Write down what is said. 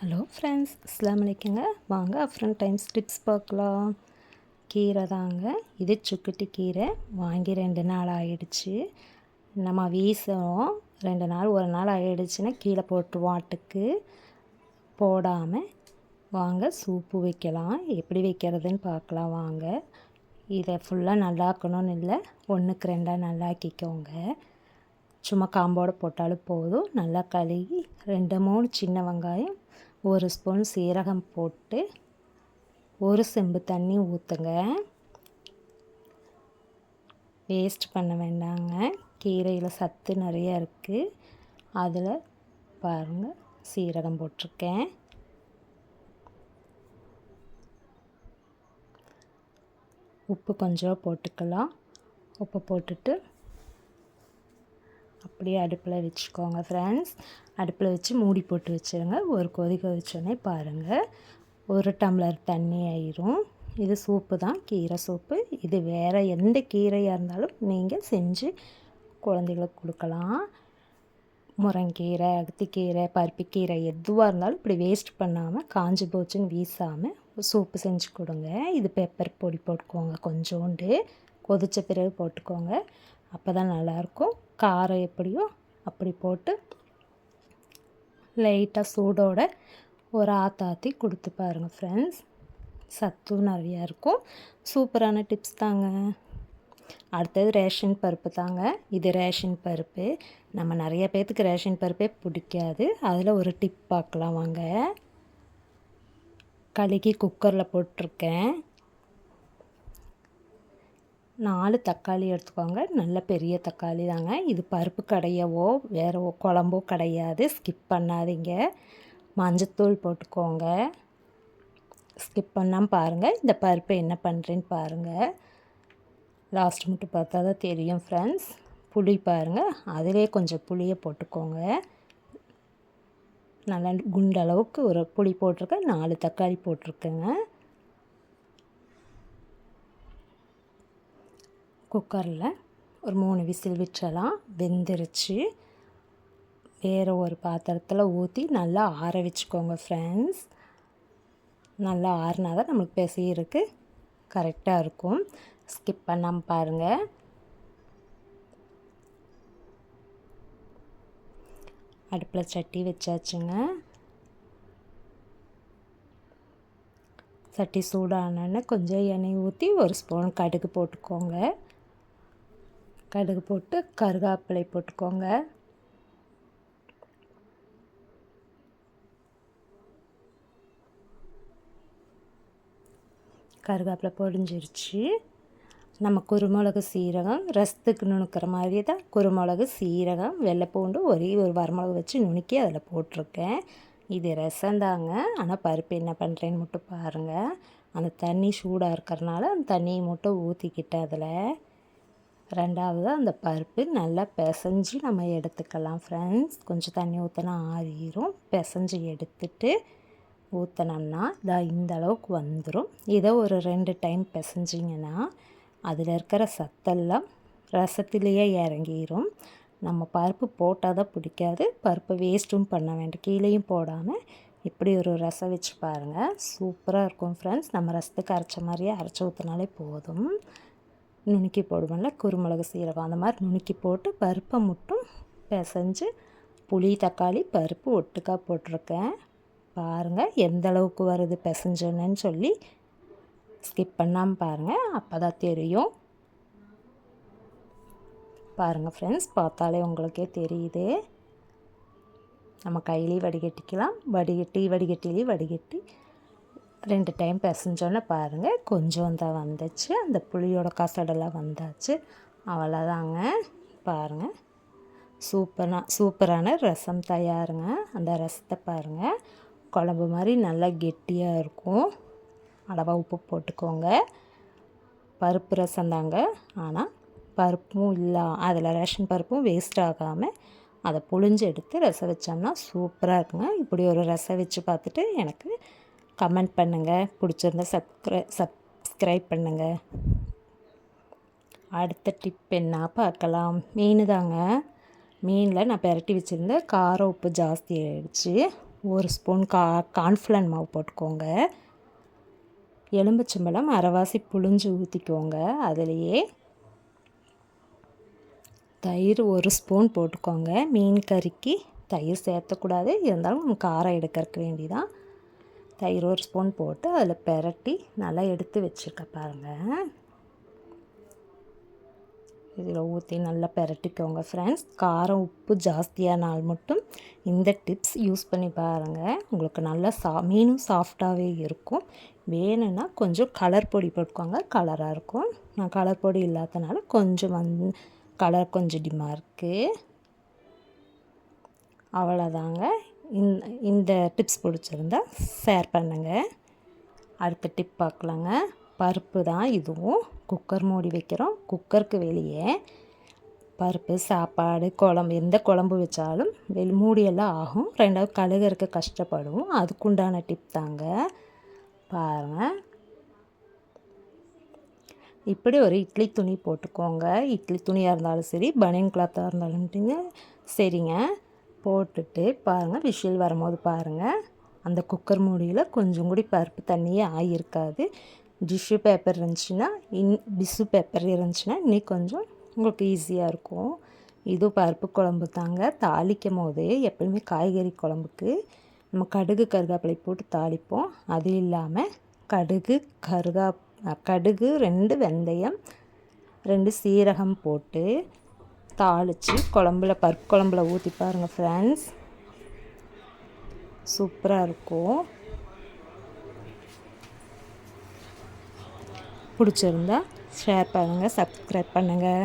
Hello friends, அஸ்ஸலாமு அலைக்குங்க. வாங்க அஃப்ரன் times tips பார்க்கலாம். கீரை தாங்க, இது சுக்குட்டி கீரை. வாங்கி 2 நாள் ஆகிடுச்சு. நம்ம வீசுவோம் 2 நாள், 1 நாள் ஆகிடுச்சுன்னா கீழே போட்டுருவோம். ஆட்டுக்கு போடாமல் வாங்க சூப்பு வைக்கலாம். எப்படி வைக்கிறதுன்னு பார்க்கலாம் வாங்க. இதை ஃபுல்லாக நல்லாக்கணும்னு இல்லை, 1க்கு 2 நல்லாக்கிக்கோங்க. சும்மா காம்போடு போட்டாலும் போதும். நல்லா கழுவி 2-3 சின்ன வெங்காயம், 1 ஸ்பூன் சீரகம் போட்டு 1 செம்பு தண்ணி ஊற்றுங்க. வேஸ்ட் பண்ண வேண்டாங்க. கீரையில் சத்து நிறையா இருக்குது. அதில் பாருங்கள், சீரகம் போட்டிருக்கேன். உப்பு கொஞ்சம் போட்டுக்கலாம். உப்பு போட்டுட்டு அப்படியே அடுப்பில் வச்சுக்கோங்க ஃப்ரெண்ட்ஸ். அடுப்பில் வச்சு மூடி போட்டு வச்சுருங்க. ஒரு கொதி கொதிச்சோடனே பாருங்கள், 1 டம்ளர் தண்ணி ஆயிரும். இது சூப்பு தான், கீரை சூப்பு. இது வேறு எந்த கீரையாக இருந்தாலும் நீங்கள் செஞ்சு குழந்தைகளுக்கு கொடுக்கலாம். முருங்கீரை, அகத்திக்கீரை, பருப்புக்கீரை எதுவாக இருந்தாலும் இப்படி வேஸ்ட் பண்ணாமல், காஞ்சி போச்சுன்னு வீசாமல் சூப்பு செஞ்சு கொடுங்க. இது பெப்பர் பொடி போட்டுக்கோங்க, கொஞ்சோண்டு கொதித்த பிறகு போட்டுக்கோங்க. அப்போ தான் நல்லாயிருக்கும். காரம் எப்படியோ அப்படி போட்டு லைட்டாக சூடோட ஒரு ஆற்றி கொடுத்து பாருங்கள் ஃப்ரெண்ட்ஸ். சத்தும் நிறையா இருக்கும். சூப்பரான டிப்ஸ் தாங்க. அடுத்தது ரேஷன் பருப்பு தாங்க. இது ரேஷன் பருப்பு. நம்ம நிறைய பேர்த்துக்கு ரேஷன் பருப்பே பிடிக்காது. அதில் ஒரு டிப் பார்க்கலாம் வாங்க. கழுகி குக்கரில் போட்டிருக்கேன். 4 தக்காளி எடுத்துக்கோங்க. நல்ல பெரிய தக்காளி தாங்க. இது பருப்பு கடையவோ வேறு குழம்போ கிடையாது, ஸ்கிப் பண்ணாதீங்க. மஞ்சத்தூள் போட்டுக்கோங்க. ஸ்கிப் பண்ணாமல் பாருங்கள். இந்த பருப்பை என்ன பண்ணுறேன்னு பாருங்கள். லாஸ்ட் மட்டும் பார்த்தா தான் தெரியும் ஃப்ரெண்ட்ஸ். புளி பாருங்கள், அதிலே கொஞ்சம் புளியை போட்டுக்கோங்க. நல்லா குண்டளவுக்கு ஒரு புளி போட்டிருக்கேன். 4 தக்காளி போட்டிருக்கேங்க. குக்கரில் ஒரு 3 விசில் விட்டுறலாம். வெந்துருச்சு. வேறு ஒரு பாத்திரத்தில் ஊற்றி நல்லா ஆற வச்சுக்கோங்க ஃப்ரெண்ட்ஸ். நல்லா ஆறினா தான் நம்மளுக்கு பிசையிறதுக்கு கரெக்டாக இருக்கும். ஸ்கிப் பண்ணாமல் பாருங்கள். அடுப்பில் சட்டி வச்சாச்சுங்க. சட்டி சூடானோன்னு கொஞ்சம் எண்ணெய் ஊற்றி 1 ஸ்பூன் கடுகு போட்டுக்கோங்க. கடுகு போட்டு கருவேப்பிலை போட்டுக்கோங்க. கருவேப்பிலை பொரிஞ்சிருச்சு. நம்ம குருமிளகு, சீரகம் ரசத்துக்கு நுணுக்கிற மாதிரி தான் குருமிளகு, சீரகம், வெள்ளைப்பூண்டு, ஒரே ஒரு வரமிளகு வச்சு நுணுக்கி அதில் போட்டிருக்கேன். இது ரசந்தாங்க. ஆனால் பருப்பு என்ன பண்ணுறேன்னு மட்டும் பாருங்கள். அந்த தண்ணி சூடாக இருக்கிறனால அந்த தண்ணியை மட்டும் ஊற்றிக்கிட்டு அதில் 2வது அந்த பருப்பு நல்லா பிசைஞ்சு நம்ம எடுத்துக்கலாம் ஃப்ரெண்ட்ஸ். கொஞ்சம் தண்ணி ஊற்றினா ஆறிடும். பிசைஞ்சு எடுத்துட்டு ஊற்றினோம்னா இந்த அளவுக்கு வந்துடும். இதை ஒரு 2 டைம் பிசைஞ்சிங்கன்னா அதில் இருக்கிற சத்தெல்லாம் ரசத்துலேயே இறங்கிடும். நம்ம பருப்பு போட்டால் தான் பிடிக்காது. பருப்பு வேஸ்ட்டும் பண்ண வேண்டாம். கீழேயும் போடாமல் இப்படி ஒரு ரசம் வச்சு பாருங்கள். சூப்பராக இருக்கும் ஃப்ரெண்ட்ஸ். நம்ம ரசத்துக்கு அரைச்ச மாதிரியே அரைச்சி ஊற்றினாலே போதும். நுணுக்கி போடுவோம்ல குருமிளகு, சீரகம், அந்த மாதிரி நுணுக்கி போட்டு பருப்பை மட்டும் பிசைஞ்சு புளி, தக்காளி, பருப்பு ஒட்டுக்காக போட்டிருக்கேன். பாருங்கள் எந்த அளவுக்கு வருது பிசைஞ்சோன்னு சொல்லி. ஸ்கிப் பண்ணாமல் பாருங்கள், அப்போ தான் தெரியும். பாருங்கள் ஃப்ரெண்ட்ஸ், பார்த்தாலே உங்களுக்கே தெரியுது. நம்ம கையிலேயே வடிகட்டிக்கலாம். வடிகட்டிலேயே வடிகட்டி 2 டைம் பிசைஞ்சோன்னே பாருங்கள் கொஞ்சம் தான் வந்துச்சு. அந்த புளியோட கசடெல்லாம் வந்தாச்சு. அவ்வளோதாங்க. பாருங்கள், சூப்பரான ரசம் தயாருங்க. அந்த ரசத்தை பாருங்கள், குழம்பு மாதிரி நல்லா கெட்டியாக இருக்கும். அளவாக உப்பு போட்டுக்கோங்க. பருப்பு ரசம் தாங்க. ஆனால் பருப்பும் இல்லை, அதில் ரேஷன் பருப்பும் வேஸ்ட் ஆகாமல் அதை புழிஞ்சு எடுத்து ரசம் வச்சோம்னா சூப்பராக இருக்குங்க. இப்படி ஒரு ரசம் வச்சு பார்த்துட்டு எனக்கு கமெண்ட் பண்ணுங்கள். பிடிச்சிருந்தா சப்ஸ்கிரைப் பண்ணுங்கள். அடுத்த டிப் என்ன பார்க்கலாம். மீன் தாங்க. மீனில் நான் பெரட்டி வச்சுருந்தேன். காரம் உப்பு ஜாஸ்தி ஆகிடுச்சு. 1 ஸ்பூன் கார்ன்ஃப்ளவர் மாவு போட்டுக்கோங்க. எலுமிச்சம்பழம் அரைவாசி புழிஞ்சு ஊற்றிக்கோங்க. அதுலேயே தயிர் 1 ஸ்பூன் போட்டுக்கோங்க. மீன் கறிக்கு தயிர் சேர்த்தக்கூடாது, இருந்தாலும் காரம் எடுக்கிறதுக்கு வேண்டிதான். தயிர் 1 ஸ்பூன் போட்டு அதில் பெரட்டி நல்லா எடுத்து வச்சுருக்க பாருங்கள். இதில் ஊற்றி நல்லா பெரட்டிக்கோங்க ஃப்ரெண்ட்ஸ். காரம் உப்பு ஜாஸ்தியானால் மட்டும் இந்த டிப்ஸ் யூஸ் பண்ணி பாருங்கள். உங்களுக்கு நல்லா மீனும் சாஃப்டாகவே இருக்கும். வேணும்னா கொஞ்சம் கலர் பொடி போட்டுக்கோங்க, கலராக இருக்கும். நான் கலர் பொடி இல்லாதனால கொஞ்சம் கலர் கொஞ்சம் டிம்மாக இருக்குது. அவ்வளோதாங்க. இந்த டிப்ஸ் பிடிச்சிருந்தா ஷேர் பண்ணுங்கள். அடுத்த டிப் பார்க்கலாங்க. பருப்பு தான் இதுவும். குக்கர் மூடி வைக்கிறோம். குக்கருக்கு வெளியே பருப்பு, சாப்பாடு, குழம்பு எந்த குழம்பு வச்சாலும் மூடியெல்லாம் ஆகும். 2வது கழுகுறதுக்கு கஷ்டப்படுவோம். அதுக்குண்டான டிப் தாங்க. பாருங்கள், இப்படி ஒரு இட்லி துணி போட்டுக்கோங்க. இட்லி துணியாக இருந்தாலும் சரி, பனியன் கிளாத்தாக இருந்தாலும் சரிங்க. போட்டுட்டு பாருங்கள், விசில் வரும்போது பாருங்கள், அந்த குக்கர் மூடியில் கொஞ்சம் கூட பருப்பு தண்ணியே ஆகியிருக்காது. டிஷ்யூ பேப்பர் இருந்துச்சுன்னா இன்னும் கொஞ்சம் உங்களுக்கு ஈஸியாக இருக்கும். இது பருப்பு குழம்பு தாங்க. தாளிக்கும் போது எப்பவுமே காய்கறி குழம்புக்கு நம்ம கடுகு கருகாப்பிலை போட்டு தாளிப்போம். அது இல்லாமல் கடுகு 2 வெந்தயம் 2 சீரகம் போட்டு தாளித்து பருப்பு குழம்புல ஊற்றி பாருங்கள் ஃப்ரெண்ட்ஸ், சூப்பராக இருக்கும். பிடிச்சிருந்தா ஷேர் பண்ணுங்கள், சப்ஸ்கிரைப் பண்ணுங்கள்.